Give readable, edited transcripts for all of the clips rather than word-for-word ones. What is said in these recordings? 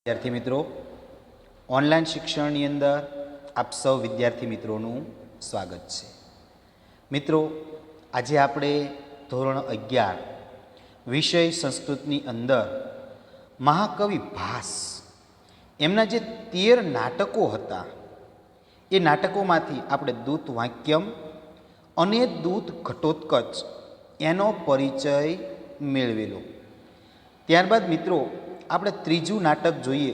વિદ્યાર્થી મિત્રો, ઓનલાઈન શિક્ષણની અંદર આપ સૌ વિદ્યાર્થી મિત્રોનું સ્વાગત છે. મિત્રો, આજે આપણે ધોરણ 11 વિષય સંસ્કૃતની અંદર મહાકવિ ભાસ એમના જે 13 નાટકો હતા એ નાટકોમાંથી આપણે દૂત વાક્યમ અને દૂત ઘટોત્કચ એનો પરિચય મેળવેલો. ત્યારબાદ મિત્રો આપણે ત્રીજું નાટક જોઈએ,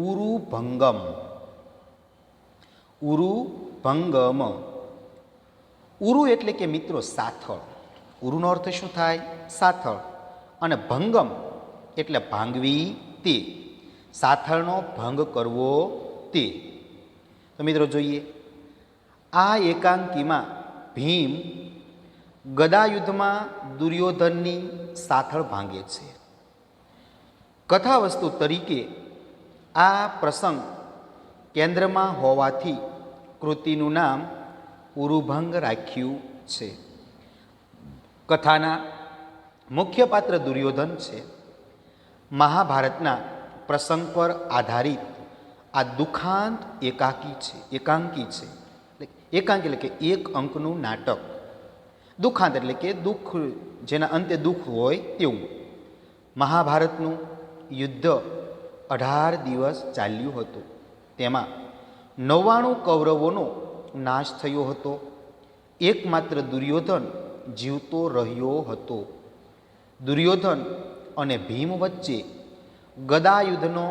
ઉરુભંગમ. ઉરુભંગમ. ઉરુ એટલે કે મિત્રો સાથળ. ઉરુનો અર્થ શું થાય? સાથળ. અને ભંગમ એટલે ભાંગવી તે, સાથળનો ભંગ કરવો તે. તો મિત્રો જોઈએ, આ એકાંકીમાં ભીમ ગદાયુદ્ધમાં દુર્યોધનની સાથળ ભાંગે છે. કથા વસ્તુ તરીકે આ પ્રસંગ કેન્દ્રમાં હોવાથી કૃતિનું નામ ઉરુભંગ રાખ્યું છે. કથાના મુખ્ય પાત્ર દુર્યોધન છે. મહાભારતના પ્રસંગ પર આધારિત આ દુખાંત એકાંકી છે. એકાંકી એટલે કે એક અંકનું નાટક. દુખાંત એટલે કે દુઃખ, જેના અંતે દુઃખ હોય તેવું. મહાભારતનું યુદ્ધ 18 દિવસ ચાલ્યું હતું. તેમાં 99 કૌરવોનો નાશ થયો હતો. એકમાત્ર દુર્યોધન જીવતો રહ્યો હતો. દુર્યોધન અને ભીમ વચ્ચે ગદાયુદ્ધનો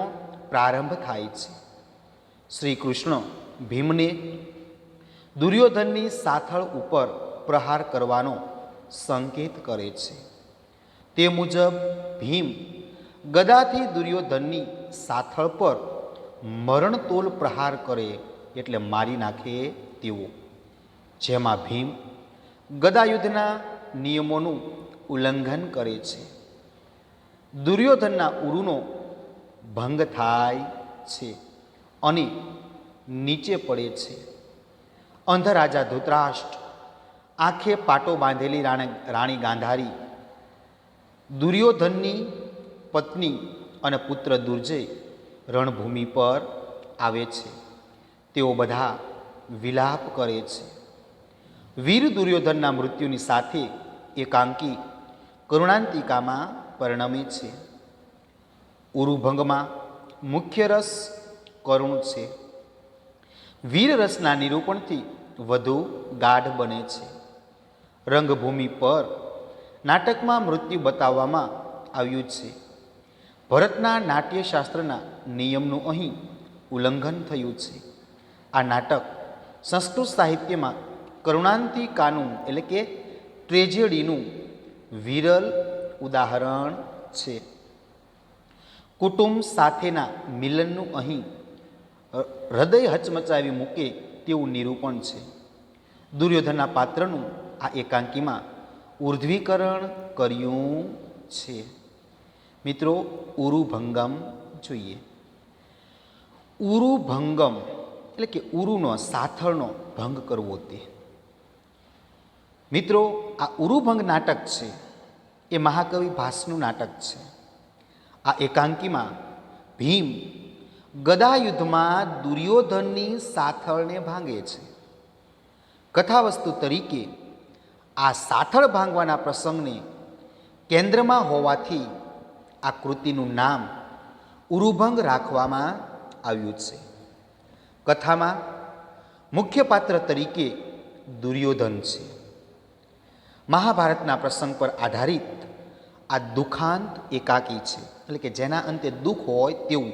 પ્રારંભ થાય છે. શ્રી કૃષ્ણ ભીમને દુર્યોધનની સાથળ ઉપર પ્રહાર કરવાનો સંકેત કરે છે. તે મુજબ ભીમ ગદાથી દુર્યોધનની સાથળ પર મરણતોલ પ્રહાર કરે એટલે મારી નાખે તેવો, જેમાં ભીમ ગદાયુદ્ધના નિયમોનું ઉલ્લંઘન કરે છે. દુર્યોધનના ઉરુનો ભંગ થાય છે અને નીચે પડે છે. અંધ રાજા ધૃતરાષ્ટ્ર, આંખે પાટો બાંધેલી રાણી ગાંધારી, દુર્યોધનની પત્ની અને પુત્ર દુર્જય રણભૂમિ પર આવે છે. તેઓ બધા વિલાપ કરે છે. વીર દુર્યોધનના મૃત્યુની સાથે એકાંકી કરુણાંતિકામાં પરિણમે છે. ઉરુભંગમાં મુખ્ય રસ કરુણ છે. વીર રસના નિરૂપણથી વધુ ગાઢ બને છે. રંગભૂમિ પર નાટકમાં મૃત્યુ બતાવવામાં આવ્યું છે. ભરતના નાટ્યશાસ્ત્રના નિયમનું અહીં ઉલ્લંઘન થયું છે. આ નાટક સંસ્કૃત સાહિત્યમાં કરુણાંતિકાનું એટલે કે ટ્રેજેડીનું વિરલ ઉદાહરણ છે. કુટુંબ સાથેના મિલનનું અહીં હૃદય હચમચાવી મૂકે તેવું નિરૂપણ છે. દુર્યોધનના પાત્રનું આ એકાંકીમાં ઉર્ધ્વીકરણ કર્યું છે. મિત્રો, ઉરુભંગમ જોઈએ. ઉરુભંગમ એટલે કે ઉરુનો સાથળનો ભંગ કરવો તે. મિત્રો, આ ઉરુભંગ નાટક છે એ મહાકવિ ભાસનું નાટક છે. આ એકાંકીમાં ભીમ ગદાયુદ્ધમાં દુર્યોધનની સાથળને ભાંગે છે. કથાવસ્તુ તરીકે આ સાથળ ભાંગવાના પ્રસંગને કેન્દ્રમાં હોવાથી આ કૃતિનું નામ ઉરુભંગ રાખવામાં આવ્યું છે. કથામાં મુખ્ય પાત્ર તરીકે દુર્યોધન છે. મહાભારતના પ્રસંગ પર આધારિત આ દુખાંત એકાકી છે, એટલે કે જેના અંતે દુઃખ હોય તેવું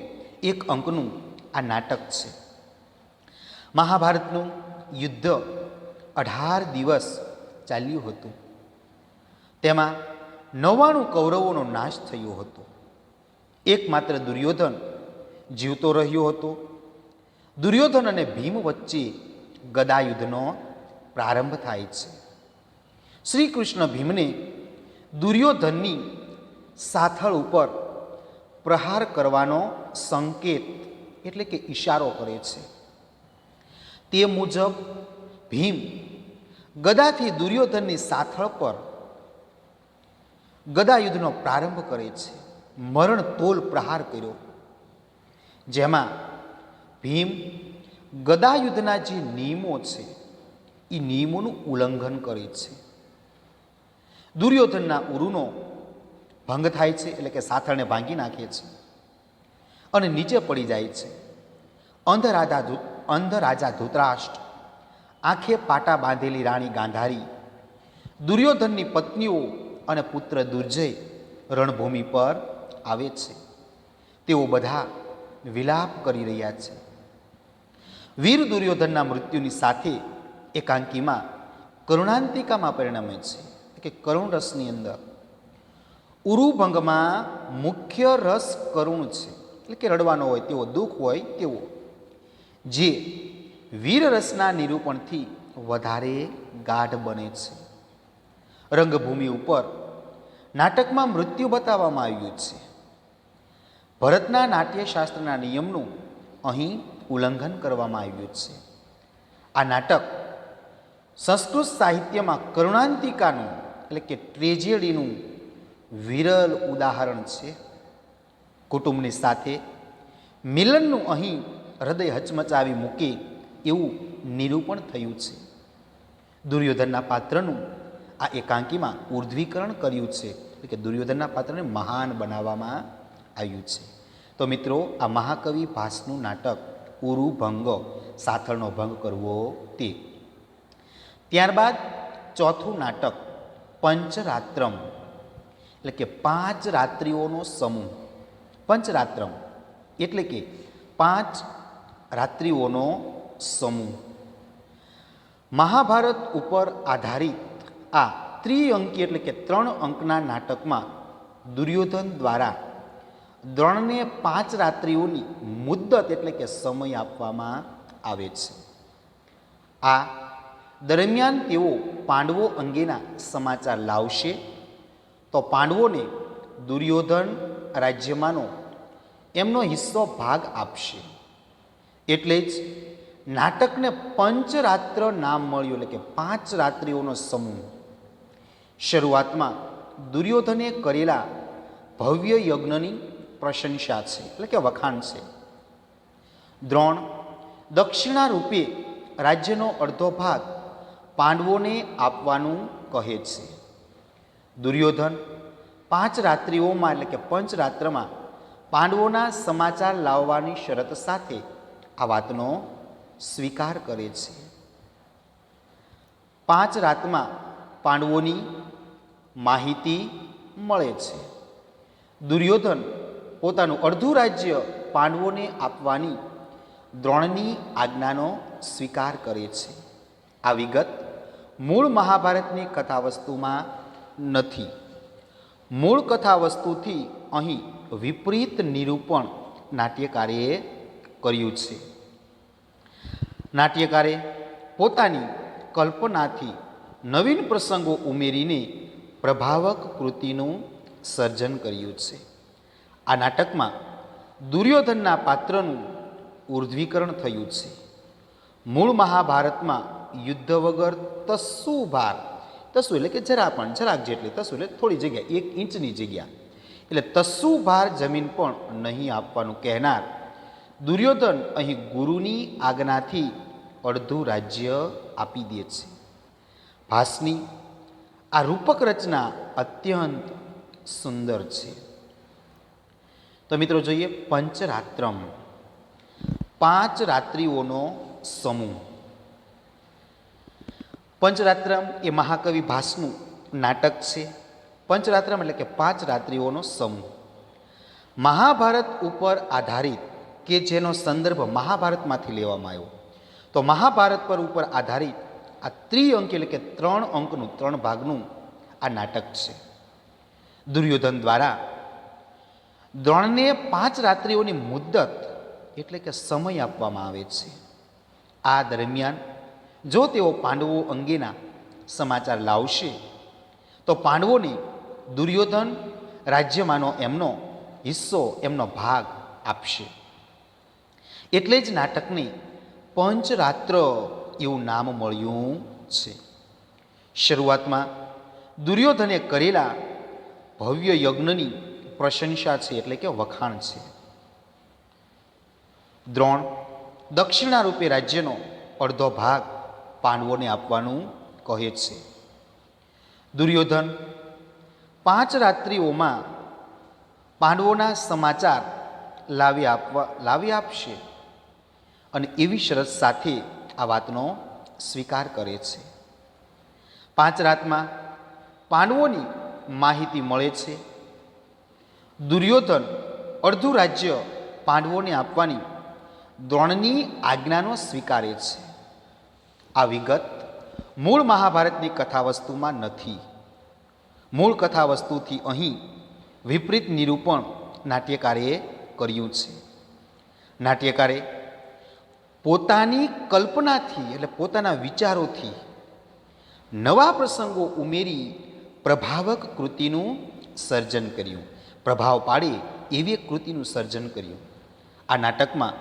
એક અંકનું આ નાટક છે. મહાભારતનું યુદ્ધ 18 દિવસ ચાલ્યું હતું. તેમાં 99 કૌરવોનો નાશ થયો હતો. એકમાત્ર દુર્યોધન જીવતો રહ્યો હતો. દુર્યોધન અને ભીમ વચ્ચે ગદાયુદ્ધનો પ્રારંભ થાય છે. શ્રી કૃષ્ણ ભીમને દુર્યોધનની સાથળ ઉપર પ્રહાર કરવાનો સંકેત એટલે કે ઈશારો કરે છે. તે મુજબ ભીમ ગદાથી દુર્યોધનની સાથળ પર ગદાયુદ્ધનો પ્રારંભ કરે છે. મરણ તોલ પ્રહાર કર્યો. જેમાં ભીમ ગદાયુદ્ધના જે નિયમો છે એ નિયમોનું ઉલ્લંઘન કરે છે. દુર્યોધનના ઉરુનો ભંગ થાય છે, એટલે કે સાથળને ભાંગી નાખે છે અને નીચે પડી જાય છે. અંધ રાજા ધૃતરાષ્ટ્ર, આંખે પાટા બાંધેલી રાણી ગાંધારી, દુર્યોધનની પત્નીઓ અને પુત્ર દુર્જય રણભૂમિ પર આવે છે. તેઓ બધા વિલાપ કરી રહ્યા છે. વીર દુર્યોધનના મૃત્યુની સાથે એકાંકીમાં કરુણાંતિકામાં પરિણમે છે કે કરુણ રસની અંદર. ઉરુભંગમાં મુખ્ય રસ કરુણ છે, એટલે કે રડવાનો હોય તેવો, દુઃખ હોય તેવો, જે વીર રસના નિરૂપણથી વધારે ગાઢ બને છે. રંગભૂમિ ઉપર નાટકમાં મૃત્યુ બતાવવામાં આવ્યું છે. ભરતના નાટ્યશાસ્ત્રના નિયમનું અહીં ઉલ્લંઘન કરવામાં આવ્યું છે. આ નાટક સંસ્કૃત સાહિત્યમાં કરુણાંતિકાનું, એટલે કે ટ્રેજેડીનું વિરલ ઉદાહરણ છે. કુટુંબની સાથે મિલનનું અહીં હૃદય હચમચાવી મૂકે એવું નિરૂપણ થયું છે. દુર્યોધનના પાત્રનું આ એકાંકીમાં ઉર્ધ્વીકરણ કર્યું છે, એટલે કે દુર્યોધનના પાત્રને મહાન બનાવવામાં આવ્યું છે. તો મિત્રો, આ મહાકવિ ભાસનું નાટક ઉરુભંગ, સાથળનો ભંગ કરવો તે. ત્યારબાદ ચોથું નાટક પંચરાત્રમ, એટલે કે 5 રાત્રિઓનો સમૂહ. પંચરાત્રમ એટલે કે 5 રાત્રિઓનો સમૂહ. મહાભારત ઉપર આધારિત આ ત્રિઅંકી, એટલે કે 3 અંકના નાટકમાં દુર્યોધન દ્વારા દ્રોણને 5 રાત્રિઓની મુદ્દત, એટલે કે સમય આપવામાં આવે છે. આ દરમિયાન તેઓ પાંડવો અંગેના સમાચાર લાવશે, તો પાંડવોને દુર્યોધન રાજ્યમાંનો એમનો હિસ્સો ભાગ આપશે. એટલે જ નાટકને પંચરાત્ર નામ મળ્યું, એટલે કે 5 રાત્રિઓનો સમૂહ. શરૂઆતમાં દુર્યોધને કરેલા ભવ્ય યજ્ઞની પ્રશંસા છે, એટલે કે વખાણ છે. દ્રોણ દક્ષિણા રૂપે રાજ્યનો અડધો ભાગ પાંડવોને આપવાનું કહે છે. દુર્યોધન 5 રાત્રિઓમાં, એટલે કે પંચરાત્રમાં પાંડવોના સમાચાર લાવવાની શરત સાથે આ વાતનો સ્વીકાર કરે છે. 5 રાતમાં પાંડવોની માહિતી મળે છે. દુર્યોધન પોતાનું અડધું રાજ્ય પાંડવોને આપવાની દ્રોણની આજ્ઞાનો સ્વીકાર કરે છે. આ વિગત મૂળ મહાભારતની કથાવસ્તુમાં નથી. મૂળ કથાવસ્તુથી અહીં વિપરીત નિરૂપણ નાટ્યકારે કર્યું છે. નાટ્યકારે પોતાની કલ્પનાથી નવીન પ્રસંગો ઉમેરીને પ્રભાવક કૃતિનું સર્જન કર્યું છે. આ નાટકમાં દુર્યોધનના પાત્રનું ઉર્ધ્વીકરણ થયું છે. મૂળ મહાભારતમાં યુદ્ધ વગર તસ્સુ ભાર, તસ્સુ એટલે કે જરાક જેટલી, તસ્સુ એટલે થોડી જગ્યા, 1 ઇંચની જગ્યા, એટલે તસ્સુ ભાર જમીન પણ નહીં આપવાનું કહેનાર દુર્યોધન અહીં ગુરુની આજ્ઞાથી અડધું રાજ્ય આપી દે છે. ભાસની આ રૂપક રચના અત્યંત સુંદર છે. તો મિત્રો જોઈએ પંચરાત્રમ, 5 રાત્રિઓનો સમૂહ. પંચરાત્રમ એ મહાકવિ ભાસનું નાટક છે. પંચરાત્રમ એટલે કે 5 રાત્રિઓનો સમૂહ. મહાભારત ઉપર આધારિત, કે જેનો સંદર્ભ મહાભારતમાંથી લેવામાં આવ્યો, તો મહાભારત પર ઉપર આધારિત આ ત્રિઅંકી, એટલે કે 3 અંકનું, 3 ભાગનું આ નાટક છે. દુર્યોધન દ્વારા દ્રોણને 5 રાત્રિઓની મુદ્દત, એટલે કે સમય આપવામાં આવે છે. આ દરમિયાન જો તેઓ પાંડવો અંગેના સમાચાર લાવશે, તો પાંડવોને દુર્યોધન રાજ્યમાંનો એમનો હિસ્સો, એમનો ભાગ આપશે. એટલે જ નાટકને પંચરાત્ર એવું નામ મળ્યું છે. શરૂઆતમાં દુર્યોધને કરેલા ભવ્ય યજ્ઞની પ્રશંસા છે, એટલે કે વખાણ છે. દ્રોણ દક્ષિણા રૂપે રાજ્યનો અડધો ભાગ પાંડવોને આપવાનું કહે છે. દુર્યોધન 5 રાત્રિઓમાં પાંડવોના સમાચાર લાવી આપશે અને એવી શરત સાથે આ વાતનો સ્વીકાર કરે છે. 5 રાતમાં પાંડવોની માહિતી મળે છે. દુર્યોધન અડધું રાજ્ય પાંડવોને આપવાની દ્રોણની આજ્ઞાનો સ્વીકારે છે. આ વિગત મૂળ મહાભારતની કથાવસ્તુમાં નથી. મૂળ કથાવસ્તુથી અહીં વિપરીત નિરૂપણ નાટ્યકારે કર્યું છે. નાટ્યકારે પોતાની કલ્પનાથી એટલે પોતાના વિચારોથી નવા પ્રસંગો ઉમેરી પ્રભાવક કૃતિનું સર્જન કર્યું. પ્રભાવ પાડે એવી કૃતિનું સર્જન કર્યું. આ નાટકમાં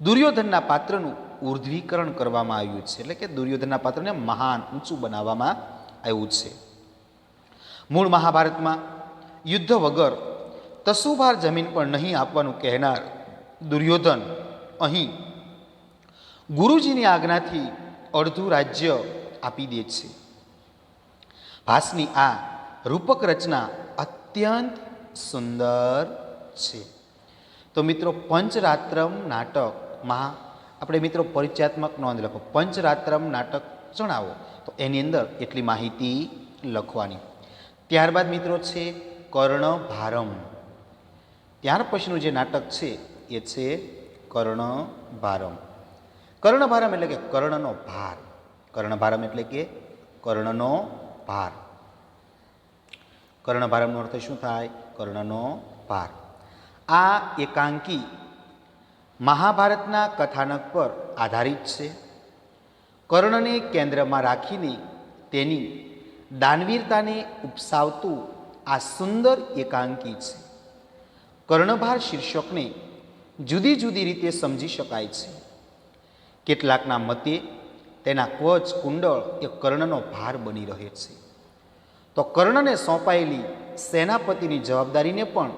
દુર્યોધનના પાત્રનું ઉર્ધ્વીકરણ કરવામાં આવ્યું છે, એટલે કે દુર્યોધનના પાત્રને મહાન ઊંચું બનાવવામાં આવ્યું છે. મૂળ મહાભારતમાં યુદ્ધ વગર તસુભાર જમીન પર નહીં આપવાનું કહેનાર દુર્યોધન અહીં ગુરુજીની આજ્ઞાથી અડધું રાજ્ય આપી દે છે. ભાસની આ રૂપક રચના અત્યંત સુંદર છે. તો મિત્રો પંચરાત્રમ નાટકમાં આપણે મિત્રો પરિચયાત્મક નોંધ લખો. પંચરાત્રમ નાટક જણાવો તો એની અંદર એટલી માહિતી લખવાની. ત્યારબાદ મિત્રો છે કર્ણભારમ. ત્યાર પછીનું જે નાટક છે એ છે કર્ણભારમ. કર્ણભારમ એટલે કે કર્ણનો ભાર. કર્ણભારમ એટલે કે કર્ણનો ભાર. કર્ણભારમનો અર્થ શું થાય? કર્ણનો ભાર. આ એકાંકી મહાભારતના કથાનક પર આધારિત છે. કર્ણને કેન્દ્રમાં રાખીને તેની દાનવીરતાને ઉપસાવતું આ સુંદર એકાંકી છે. કર્ણભાર શીર્ષકને જુદી જુદી રીતે સમજી શકાય છે. કેટલાકના મતે તેના કવચ કુંડળ એ કર્ણનો ભાર બની રહે છે. તો કર્ણને સોંપાયેલી સેનાપતિની જવાબદારીને પણ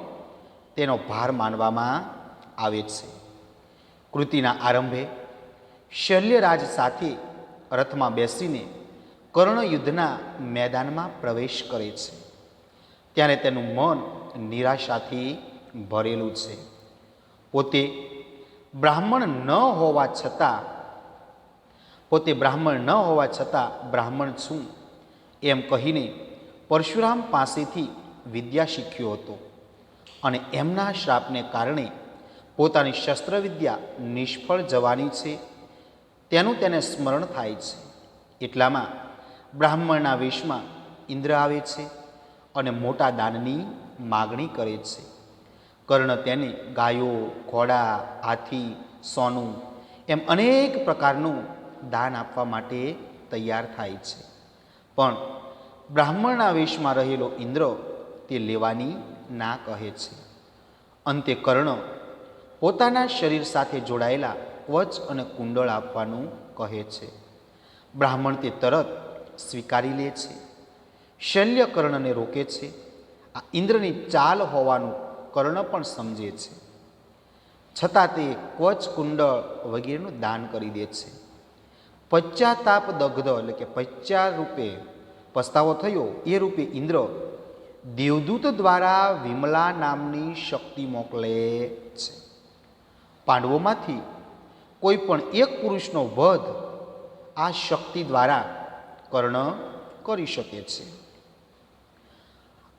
તેનો ભાર માનવામાં આવે છે. કૃતિના આરંભે શલ્યરાજ સાથે રથમાં બેસીને કર્ણ યુદ્ધના મેદાનમાં પ્રવેશ કરે છે. ત્યારે તેનું મન નિરાશાથી ભરેલું છે. પોતે બ્રાહ્મણ ન હોવા છતાં બ્રાહ્મણ છું એમ કહીને પરશુરામ પાસેથી વિદ્યા શીખ્યો હતો અને એમના શ્રાપને કારણે પોતાની શસ્ત્રવિદ્યા નિષ્ફળ જવાની છે તેનું તેને સ્મરણ થાય છે. એટલામાં બ્રાહ્મણના વેશમાં ઇન્દ્ર આવે છે અને મોટા દાનની માગણી કરે છે. કર્ણ તેને ગાયો, ઘોડા, હાથી, સોનું એમ અનેક પ્રકારનું દાન આપવા માટે તૈયાર થાય છે. પણ બ્રાહ્મણના વેશમાં રહેલો ઇન્દ્ર તે લેવાની ના કહે છે. અંતે કર્ણ પોતાના શરીર સાથે જોડાયેલા કવચ અને કુંડળ આપવાનું કહે છે. બ્રાહ્મણ તે તરત સ્વીકારી લે છે. શલ્ય કર્ણને રોકે છે. આ ઇન્દ્રની ચાલ હોવાનું કર્ણ પણ સમજે છે. છતાં તે કવચ કુંડળ વગેરેનું દાન કરી દે છે. પશ્ચાતાપ દગ્ધ એટલે કે પશ્ચાત રૂપે પસ્તાવો થયો એ રૂપે ઇન્દ્ર દેવદૂત દ્વારા વિમલા નામની શક્તિ મોકલે છે. પાંડવોમાંથી કોઈ પણ એક પુરુષનો વધ આ શક્તિ દ્વારા કર્ણ કરી શકે છે.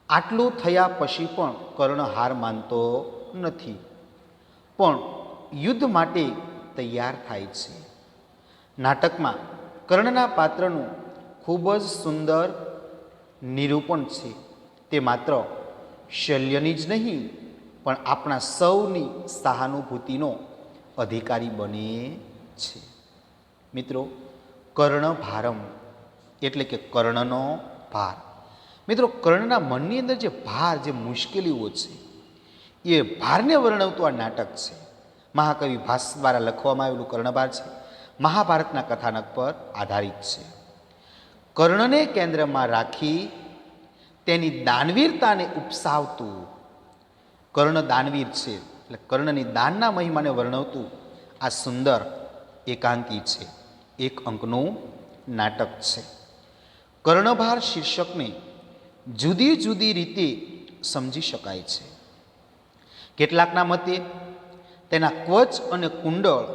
આટલું થયા પછી પણ કર્ણ હાર માનતો નથી, પણ યુદ્ધ માટે તૈયાર થાય છે. નાટકમાં કર્ણના પાત્રનું ખૂબ જ સુંદર નિરૂપણ છે. તે માત્ર શલ્યની જ નહીં પણ આપણા સૌની સહાનુભૂતિનો અધિકારી બને છે. મિત્રો, કર્ણભારમ એટલે કે કર્ણનો ભાર. મિત્રો, કર્ણના મનની અંદર જે ભાર, જે મુશ્કેલીઓ છે એ ભારને વર્ણવતું આ નાટક છે. મહાકવિ ભાસ દ્વારા લખવામાં આવેલું કર્ણભાર છે. મહાભારતના કથાનક પર આધારિત છે. કર્ણને કેન્દ્રમાં રાખી તેની દાનવીરતાને ઉપસાવતું. કર્ણ દાનવીર છે, એટલે કર્ણની દાનના મહિમાને વર્ણવતું આ સુંદર એકાંકી છે, 1 અંકનું નાટક છે. કર્ણભાર શીર્ષકને જુદી જુદી રીતે સમજી શકાય છે. કેટલાકના મતે તેના કવચ અને કુંડળ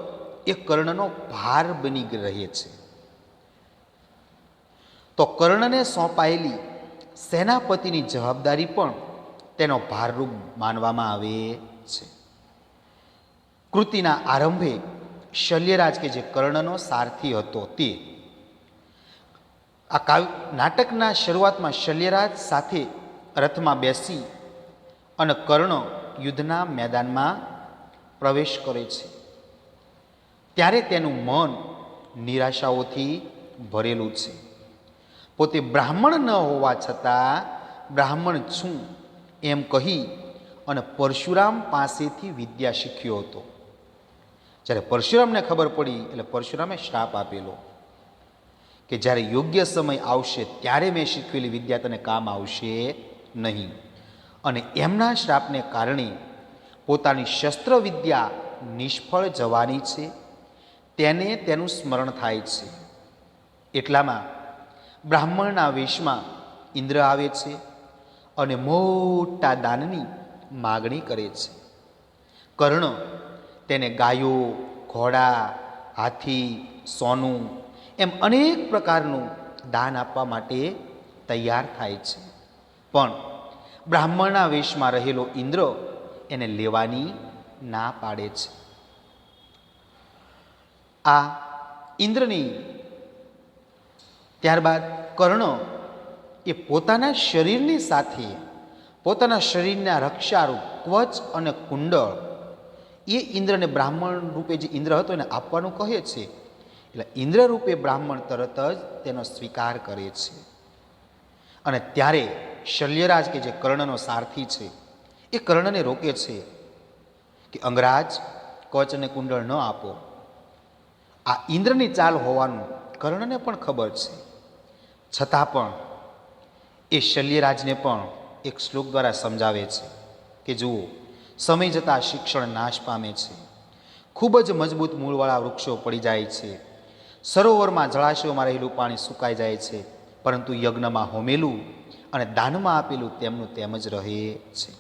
એ કર્ણનો ભાર બની રહે છે. તો કર્ણને સોંપાયેલી સેનાપતિની જવાબદારી પણ તેનો ભારરૂપ માનવામાં આવે છે. કૃતિના આરંભે શલ્યરાજ કે જે કર્ણનો સારથી હતો તે આ નાટકના શરૂઆતમાં શલ્યરાજ સાથે રથમાં બેસી અને કર્ણ યુદ્ધના મેદાનમાં પ્રવેશ કરે છે. ત્યારે તેનું મન નિરાશાઓથી ભરેલું છે. પોતે બ્રાહ્મણ ન હોવા છતાં બ્રાહ્મણ છું એમ કહી અને પરશુરામ પાસેથી વિદ્યા શીખ્યો હતો. જ્યારે પરશુરામને ખબર પડી એટલે પરશુરામે શ્રાપ આપેલો કે જ્યારે યોગ્ય સમય આવશે ત્યારે મેં શીખવેલી વિદ્યા તને કામ આવશે નહીં. અને એમના શ્રાપને કારણે પોતાની શસ્ત્ર વિદ્યા નિષ્ફળ જવાની છે તેને તેનું સ્મરણ થાય છે. એટલામાં બ્રાહ્મણના વેશમાં ઇન્દ્ર આવે છે અને મોટા દાનની માગણી કરે છે. કર્ણ તેને ગાયો, ઘોડા, હાથી, સોનું એમ અનેક પ્રકારનું દાન આપવા માટે તૈયાર થાય છે. પણ બ્રાહ્મણના વેશમાં રહેલો ઇન્દ્ર એને લેવાની ના પાડે છે. આ ઇન્દ્રની ત્યારબાદ કર્ણ એ પોતાના શરીરની સાથે પોતાના શરીરના રક્ષારૂપ કવચ અને કુંડળ એ ઇન્દ્રને બ્રાહ્મણ રૂપે જે ઇન્દ્ર હતો એને આપવાનું કહે છે. એટલે ઇન્દ્ર રૂપે બ્રાહ્મણ તરત જ તેનો સ્વીકાર કરે છે. અને ત્યારે શલ્યરાજ કે જે કર્ણનો સારથી છે એ કર્ણને રોકે છે કે અંગરાજ કવચ અને કુંડળ ન આપો. આ ઇન્દ્રની ચાલ હોવાનું કર્ણને પણ ખબર છે. છતાં પણ એ શલ્યરાજને પણ એક શ્લોક દ્વારા સમજાવે છે કે જુઓ, સમય જતાં શિક્ષણ નાશ પામે છે. ખૂબ જ મજબૂત મૂળવાળા વૃક્ષો પડી જાય છે. સરોવરમાં જળાશયોમાં રહેલું પાણી સુકાઈ જાય છે, પરંતુ યજ્ઞમાં હોમેલું અને દાનમાં આપેલું તેમનું તેમ જ રહે છે.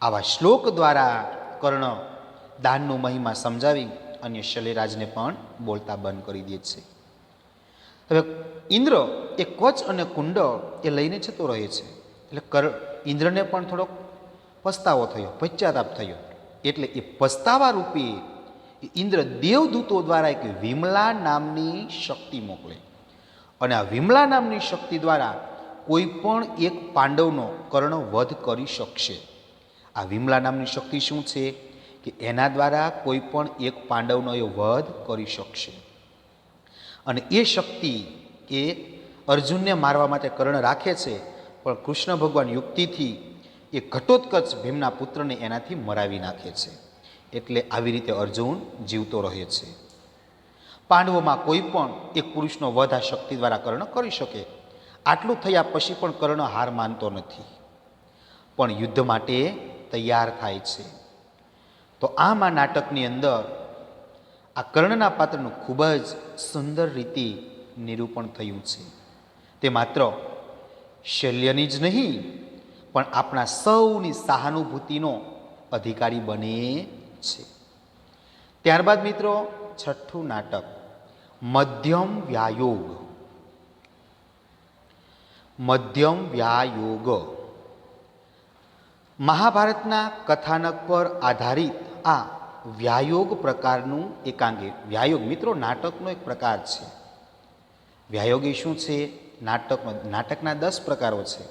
આવા શ્લોક દ્વારા કર્ણ દાનનો મહિમા સમજાવી અને શલ્યરાજને પણ બોલતા બંધ કરી દે છે. હવે ઇન્દ્ર એ કવચ અને કુંડળ એ લઈને જતો રહે છે. એટલે ઇન્દ્રને પણ થોડોક પસ્તાવો થયો, પશ્ચાતાપ થયો. એટલે એ પસ્તાવા રૂપે ઇન્દ્ર દેવદૂતો દ્વારા એક વિમલા નામની શક્તિ મોકલે અને આ વિમલા નામની શક્તિ દ્વારા કોઈ પણ એક પાંડવનો કર્ણ વધ કરી શકશે. આ વિમલા નામની શક્તિ શું છે કે એના દ્વારા કોઈ પણ એક પાંડવનો એ વધ કરી શકશે. અને એ શક્તિ એ અર્જુનને મારવા માટે કર્ણ રાખે છે, પણ કૃષ્ણ ભગવાન યુક્તિથી એ ઘટોત્કચ ભીમના પુત્રને એનાથી મરાવી નાખે છે. એટલે આવી રીતે અર્જુન જીવતો રહે છે. પાંડવોમાં કોઈ પણ એક પુરુષનો વધ આ શક્તિ દ્વારા કર્ણ કરી શકે. આટલું થયા પછી પણ કર્ણ હાર માનતો નથી, પણ યુદ્ધ માટે તૈયાર થાય છે. તો આમ આ નાટકની અંદર આ કર્ણના પાત્રનું ખૂબ જ સુંદર રીતે નિરૂપણ થયું છે. તે માત્ર શલ્યની જ નહીં પણ આપણા સૌની સહાનુભૂતિનો અધિકારી બને છે. ત્યારબાદ મિત્રો 6થું નાટક મધ્યમ વ્યાયોગ. મધ્યમ વ્યાયોગ મહાભારતના કથાનક પર આધારિત આ વ્યાયોગ પ્રકારનું એકાંગી. વ્યાયોગ મિત્રો નાટકનો એક પ્રકાર છે. વ્યાયોગ એ શું છે? નાટકના 10 પ્રકારો છે,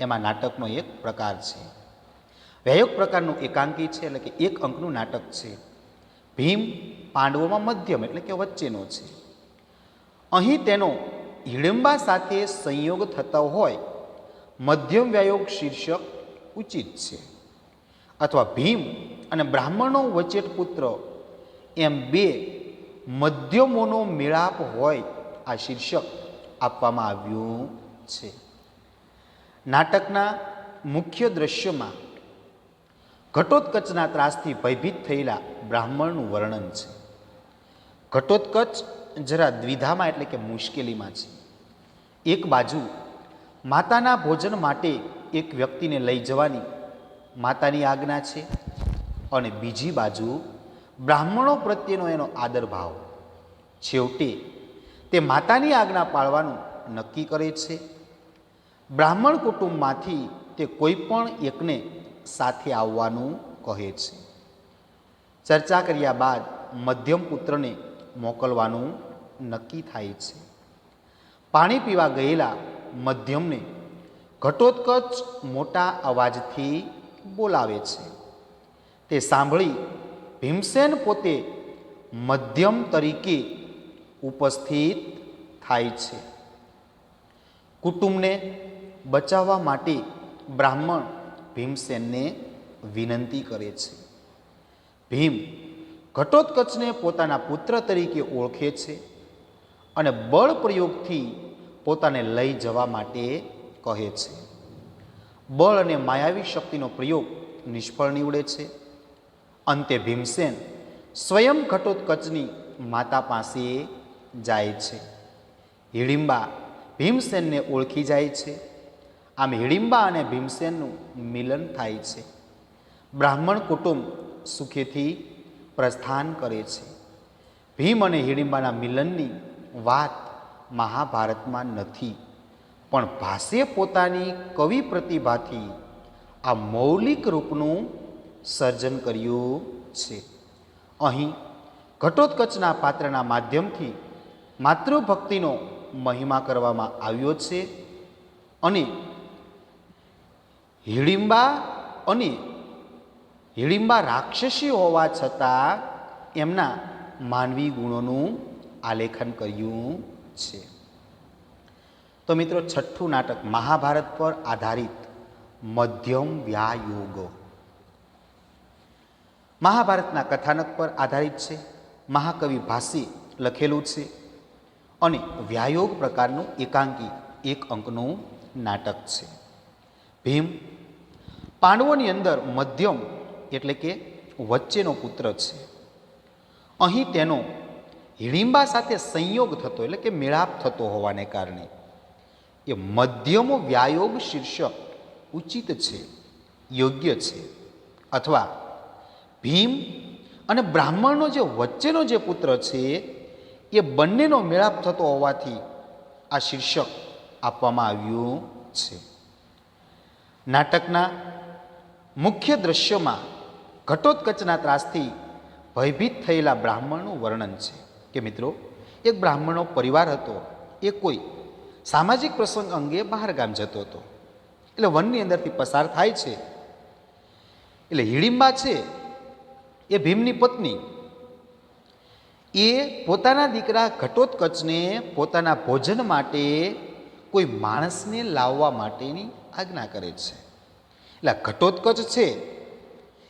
એમાં નાટકનો એક પ્રકાર છે. વ્યાયોગ પ્રકારનું એકાંકી છે, એટલે કે 1 અંકનું નાટક છે. ભીમ પાંડવોમાં મધ્યમ એટલે કે વચ્ચેનો છે. અહીં તેનો હિડમ્બા સાથે સંયોગ થતો હોય મધ્યમ વ્યાયોગ શીર્ષક ઉચિત છે. અથવા ભીમ અને બ્રાહ્મણનો વચેટ પુત્ર એમ 2 મધ્યમોનો મેળાપ હોય આ શીર્ષક આપવામાં આવ્યું છે. નાટકના મુખ્ય દ્રશ્યમાં ઘટોત્કચના ત્રાસથી ભયભીત થયેલા બ્રાહ્મણનું વર્ણન છે. ઘટોત્કચ જરા દ્વિધામાં એટલે કે મુશ્કેલીમાં છે. એક બાજુ માતાના ભોજન માટે એક વ્યક્તિને લઈ જવાની માતાની આજ્ઞા છે અને બીજી બાજુ બ્રાહ્મણો પ્રત્યેનો એનો આદર ભાવ. છેવટે તે માતાની આજ્ઞા પાળવાનું નક્કી કરે છે. બ્રાહ્મણ કુટુંબમાંથી તે કોઈ પણ એકને સાથે આવવાનું કહે છે. ચર્ચા કર્યા બાદ મધ્યમ પુત્રને મોકલવાનું નક્કી થાય છે. પાણી પીવા ગયેલા મધ્યમને ઘટોત્કચ મોટા અવાજથી બોલાવે છે. તે સાંભળી ભીમસેન પોતે મધ્યમ તરીકે ઉપસ્થિત થાય છે. કુટુંબને બચાવવા માટે બ્રાહ્મણ ભીમસેનને વિનંતી કરે છે. ભીમ ઘટોત્કચને પોતાના પુત્ર તરીકે ઓળખે છે અને બળ પ્રયોગથી પોતાને લઈ જવા માટે કહે છે. બળ અને માયાવી શક્તિનો પ્રયોગ નિષ્ફળ નીવડે છે. અંતે ભીમસેન સ્વયં ઘટોત્કચની માતા પાસે જાય છે. હિડિંબા ભીમસેનને ઓળખી જાય છે. આમ હિડિંબા અને ભીમસેનનું મિલન થાય છે. બ્રાહ્મણ કુટુંબ સુખેથી પ્રસ્થાન કરે છે. ભીમ અને હિડિંબાના મિલનની વાત મહાભારતમાં નથી, પણ ભાસે પોતાની કવિ પ્રતિભાથી આ મૌલિક રૂપનું સર્જન કર્યું છે. અહીં ઘટોત્કચના પાત્રના માધ્યમથી માતૃભક્તિનો મહિમા કરવામાં આવ્યો છે અને હિડિંબા રાક્ષસી હોવા છતાં એમના માનવી ગુણોનું આલેખન કર્યું છે. તો મિત્રો, છઠ્ઠું નાટક મહાભારત પર આધારિત મધ્યમ વ્યાયોગ મહાભારતના કથાનક પર આધારિત છે. મહાકવિ ભાસે લખેલું છે અને વ્યાયોગ પ્રકારનું એકાંકી 1 અંકનું નાટક છે. ભીમ પાંડવોની અંદર મધ્યમ એટલે કે વચ્ચેનો પુત્ર છે. અહીં તેનો હિડિંબા સાથે સંયોગ થતો એટલે કે મેળાપ થતો હોવાને કારણે એ મધ્યમ વ્યાયોગ શીર્ષક ઉચિત છે, યોગ્ય છે. અથવા ભીમ અને બ્રાહ્મણનો જે વચ્ચેનો જે પુત્ર છે એ બંનેનો મેળાપ થતો હોવાથી આ શીર્ષક આપવામાં આવ્યું છે. નાટકના મુખ્ય દ્રશ્યોમાં ઘટોત્કચના ત્રાસથી ભયભીત થયેલા બ્રાહ્મણનું વર્ણન છે. કે મિત્રો, એક બ્રાહ્મણનો પરિવાર હતો. એ કોઈ સામાજિક પ્રસંગ અંગે બહાર ગામ જતો હતો. એટલે વનની અંદરથી પસાર થાય છે. એટલે હિડિંબા છે એ ભીમની પત્ની, એ પોતાના દીકરા ઘટોત્કચને પોતાના ભોજન માટે કોઈ માણસને લાવવા માટેની આજ્ઞા કરે છે. એટલે ઘટોત્કચ છે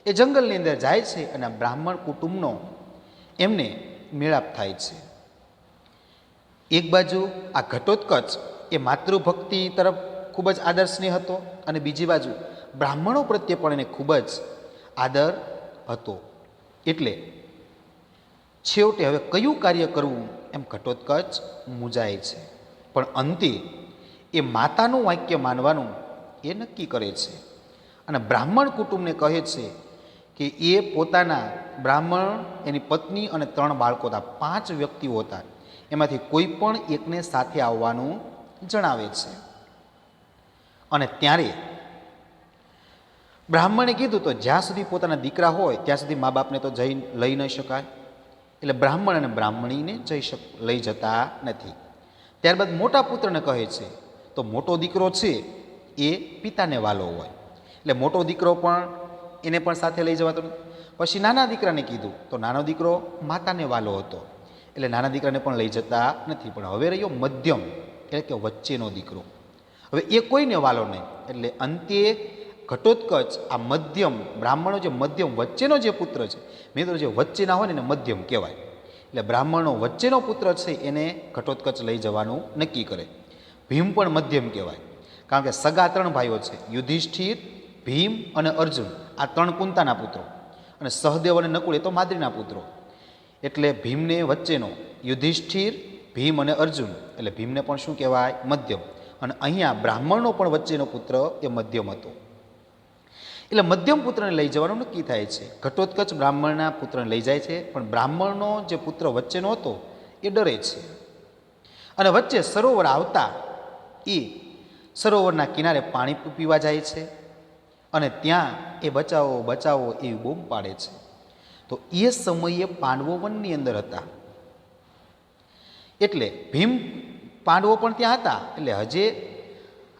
એ જંગલની અંદર જાય છે અને બ્રાહ્મણ કુટુંબનો એમને મેળાપ થાય છે. એક બાજુ આ ઘટોત્કચ એ માતૃભક્તિ તરફ ખૂબ જ આદર સ્નેહ હતો અને બીજી બાજુ બ્રાહ્મણો પ્રત્યે પણ એને ખૂબ જ આદર હતો. એટલે છેવટે હવે કયું કાર્ય કરવું એમ ઘટોત્કચ મૂંઝાય છે, પણ અંતે એ માતાનું વાક્ય માનવાનું એ નક્કી કરે છે અને બ્રાહ્મણ કુટુંબને કહે છે કે એ પોતાના બ્રાહ્મણ, એની પત્ની અને 3 બાળકો હતા, 5 વ્યક્તિઓ હતા, એમાંથી કોઈ પણ એકને સાથે આવવાનું જણાવે છે. અને ત્યારે બ્રાહ્મણે કીધું તો જ્યાં સુધી પોતાના દીકરા હોય ત્યાં સુધી મા બાપને તો લઈ ન શકાય. એટલે બ્રાહ્મણ અને બ્રાહ્મણીને લઈ જતા નથી. ત્યારબાદ મોટા પુત્રને કહે છે તો મોટો દીકરો છે એ પિતાને વાલો હોય એટલે મોટો દીકરો પણ એને પણ સાથે લઈ જવાતો નથી. પછી નાના દીકરાને કીધું તો નાનો દીકરો માતાને વાલો હતો એટલે નાના દીકરાને પણ લઈ જતા નથી. પણ હવે રહ્યો મધ્યમ એટલે કે વચ્ચેનો દીકરો, હવે એ કોઈને વાલો નહીં. એટલે અંતે ઘટોત્કચ આ મધ્યમ બ્રાહ્મણો જે મધ્યમ વચ્ચેનો જે પુત્ર છે, મિત્રો જે વચ્ચેના હોય ને એને મધ્યમ કહેવાય. એટલે બ્રાહ્મણનો વચ્ચેનો પુત્ર છે એને ઘટોત્કચ લઈ જવાનું નક્કી કરે. ભીમ પણ મધ્યમ કહેવાય કારણ કે સગા 3 ભાઈઓ છે, યુધિષ્ઠિર, ભીમ અને અર્જુન. આ 3 કુંતાના પુત્રો, અને સહદેવ અને નકુળ એ તો માદ્રીના પુત્રો. એટલે ભીમને વચ્ચેનો યુધિષ્ઠિર, ભીમ અને અર્જુન, એટલે ભીમને પણ શું કહેવાય? મધ્યમ. અને અહીંયા બ્રાહ્મણનો પણ વચ્ચેનો પુત્ર એ મધ્યમ હતો. એટલે મધ્યમ પુત્રને લઈ જવાનું નક્કી થાય છે. ઘટોત્કચ બ્રાહ્મણના પુત્રને લઈ જાય છે, પણ બ્રાહ્મણનો જે પુત્ર વચ્ચેનો હતો એ ડરે છે. અને વચ્ચે સરોવર આવતા એ સરોવરના કિનારે પાણી પીવા જાય છે, અને ત્યાં એ બચાવો બચાવો એવી બૂમ પાડે છે. તો એ સમયે પાંડવો વનની અંદર હતા. એટલે ભીમ પાંડવો પણ ત્યાં હતા. એટલે હજે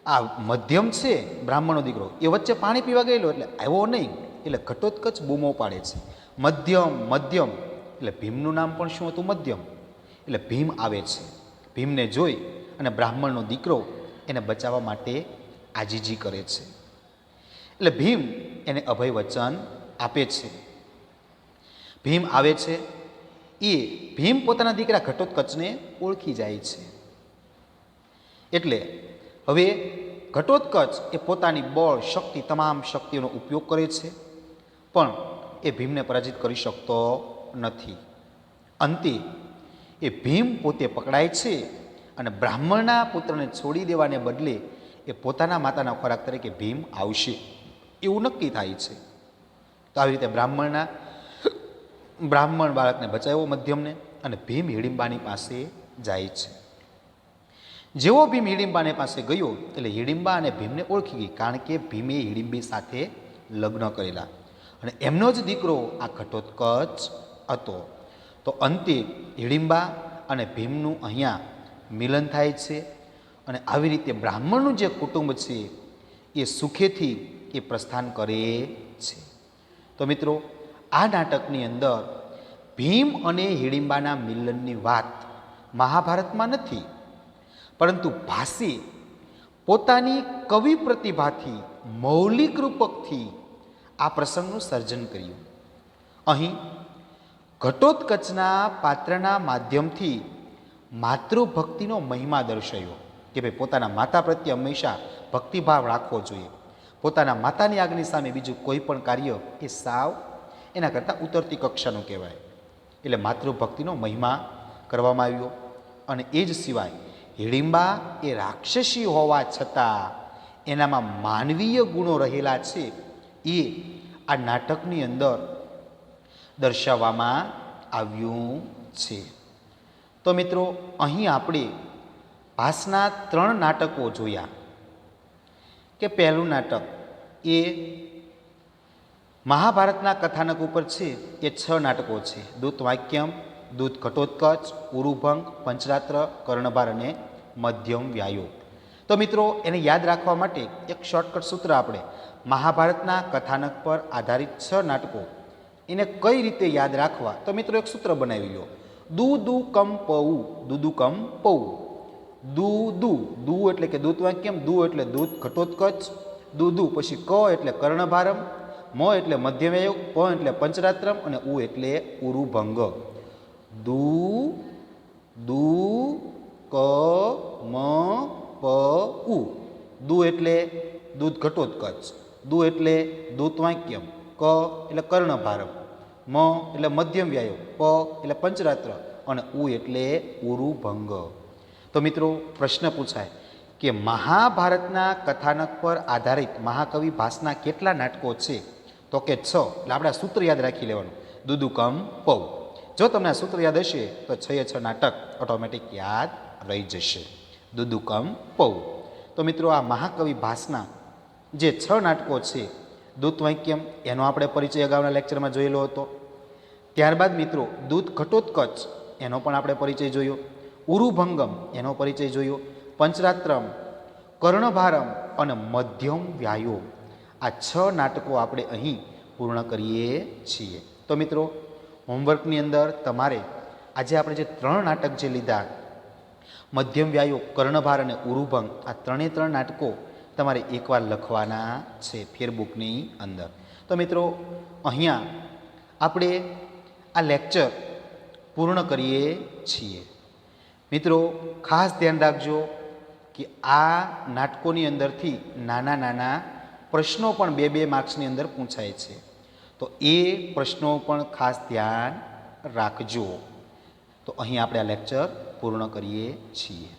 આ મધ્યમ છે બ્રાહ્મણનો દીકરો, એ વચ્ચે પાણી પીવા ગયેલો, એટલે આવ્યો નહીં. એટલે ઘટોત્કચ બૂમો પાડે છે, મધ્યમ મધ્યમ. એટલે ભીમનું નામ પણ શું હતું? મધ્યમ. એટલે ભીમ આવે છે. ભીમને જોઈ અને બ્રાહ્મણનો દીકરો એને બચાવવા માટે આજીજી કરે છે. એટલે ભીમ એને અભય વચન આપે છે. ભીમ આવે છે. એ ભીમ પોતાના દીકરા ઘટોત્કચને ઓળખી જાય છે. એટલે હવે ઘટોત્કચ એ પોતાની બળ શક્તિ, તમામ શક્તિઓનો ઉપયોગ કરે છે, પણ એ ભીમને પરાજિત કરી શકતો નથી. અંતે એ ભીમ પોતે પકડાય છે, અને બ્રાહ્મણના પુત્રને છોડી દેવાને બદલે એ પોતાના માતાના ખોરાક તરીકે ભીમ આવશે એવું નક્કી થાય છે. તો આવી રીતે બ્રાહ્મણ બાળકને બચાવ્યો, મધ્યમને, અને ભીમ હિડિંબાની પાસે જાય છે. જેવો ભીમ હિડિંબાને પાસે ગયો એટલે હિડિંબા અને ભીમને ઓળખી ગઈ, કારણ કે ભીમે હિડિંબી સાથે લગ્ન કરેલા, અને એમનો જ દીકરો આ ઘટોત્કચ હતો. તો અંતે હિડિંબા અને ભીમનું અહીંયા મિલન થાય છે, અને આવી રીતે બ્રાહ્મણનું જે કુટુંબ છે એ સુખેથી એ પ્રસ્થાન કરે છે. તો મિત્રો, આ નાટકની અંદર ભીમ અને હિડિંબાના મિલનની વાત મહાભારતમાં નથી, પરંતુ ભાસે પોતાની કવિ પ્રતિભાથી, મૌલિક રૂપકથી આ પ્રસંગનું સર્જન કર્યું. અહીં ઘટોત્કચના પાત્રના માધ્યમથી માતૃભક્તિનો મહિમા દર્શાવ્યો, કે ભાઈ પોતાના માતા પ્રત્યે હંમેશા ભક્તિભાવ રાખવો જોઈએ. પોતાના માતાની આજ્ઞા સામે બીજું કોઈ પણ કાર્ય એ સાવ એના કરતાં ઉતરતી કક્ષાનું કહેવાય. એટલે માતૃભક્તિનો મહિમા કરવામાં આવ્યો. અને એ જ સિવાય હિડિંબા એ રાક્ષસી હોવા છતાં એનામાં માનવીય ગુણો રહેલા છે, એ આ નાટકની અંદર દર્શાવવામાં આવ્યું છે. તો મિત્રો, અહીં આપણે ભાસના 3 નાટકો જોયા. કે પહેલું નાટક એ મહાભારતના કથાનક ઉપર છે, એ 6 નાટકો છે: દૂત વાક્યમ, દૂત ઘટોત્કચ, ઉરુભંગ, પંચરાત્ર, કર્ણભાર અને મધ્યમ વ્યાયો. તો મિત્રો, એને યાદ રાખવા માટે એક શોર્ટકટ સૂત્ર આપણે મહાભારતના કથાનક પર આધારિત 6 નાટકો એને કઈ રીતે યાદ રાખવા. તો મિત્રો, એક સૂત્ર બનાવી લો: દુ દુ કમ પઉ, દુ કમ પઉ. દુ દુ એટલે કે દૂત વાક્યમ, દુ એટલે દૂત ઘટોત્કચ, દુ પછી ક એટલે કર્ણભારમ, મ એટલે મધ્યવ્યાયો, પ એટલે પંચરાત્રમ, અને ઉ એટલે ઉરુભંગ. દુ દુ ક મ પ ઉ. દુ એટલે દૂત ઘટોત્કચ, દુ એટલે દૂત વાક્યમ, ક એટલે કર્ણભારમ, મ એટલે મધ્યમ વ્યાયો, પ એટલે પંચરાત્ર, અને ઉ એટલે ઉરુભંગ. તો મિત્રો, પ્રશ્ન પૂછાય કે મહાભારતના કથાનક પર આધારિત મહાકવિ ભાસના કેટલા નાટકો છે? તો કે 6. એટલે આપણે આ સૂત્ર યાદ રાખી લેવાનું: દુદુકમ પૌ. જો તમને આ સૂત્ર યાદ હશે તો 6 નાટક ઓટોમેટિક યાદ રહી જશે. દુદુકમ પૌ. તો મિત્રો, આ મહાકવિ ભાસના જે 6 નાટકો છે, દૂત વાક્યમ એનો આપણે પરિચય અગાઉના લેક્ચરમાં જોયેલો હતો. ત્યારબાદ મિત્રો, દૂત ઘટોત્કચ એનો પણ આપણે પરિચય જોયો. ઉરુભંગમ એનો પરિચય જોયો. પંચરાત્રમ, કર્ણભારમ અને મધ્યમ વ્યાયો. આ 6 નાટકો આપણે અહીં પૂર્ણ કરીએ છીએ. તો મિત્રો, હોમવર્કની અંદર તમારે આજે આપણે જે 3 નાટક જે લીધા, મધ્યમ વ્યાયો, કર્ણભાર અને ઉરુભંગ, આ 3 નાટકો તમારે એકવાર લખવાના છે ફેરબુકની અંદર. તો મિત્રો, અહીંયા આપણે આ લેક્ચર પૂર્ણ કરીએ છીએ. મિત્રો, ખાસ ધ્યાન રાખજો કે આ નાટકોની અંદરથી નાના નાના પ્રશ્નો પણ 2-2 માર્ક્સની અંદર પૂછાય છે. તો એ પ્રશ્નો પણ ખાસ ધ્યાન રાખજો. તો અહીં આપણે આ લેક્ચર પૂર્ણ કરીએ છીએ.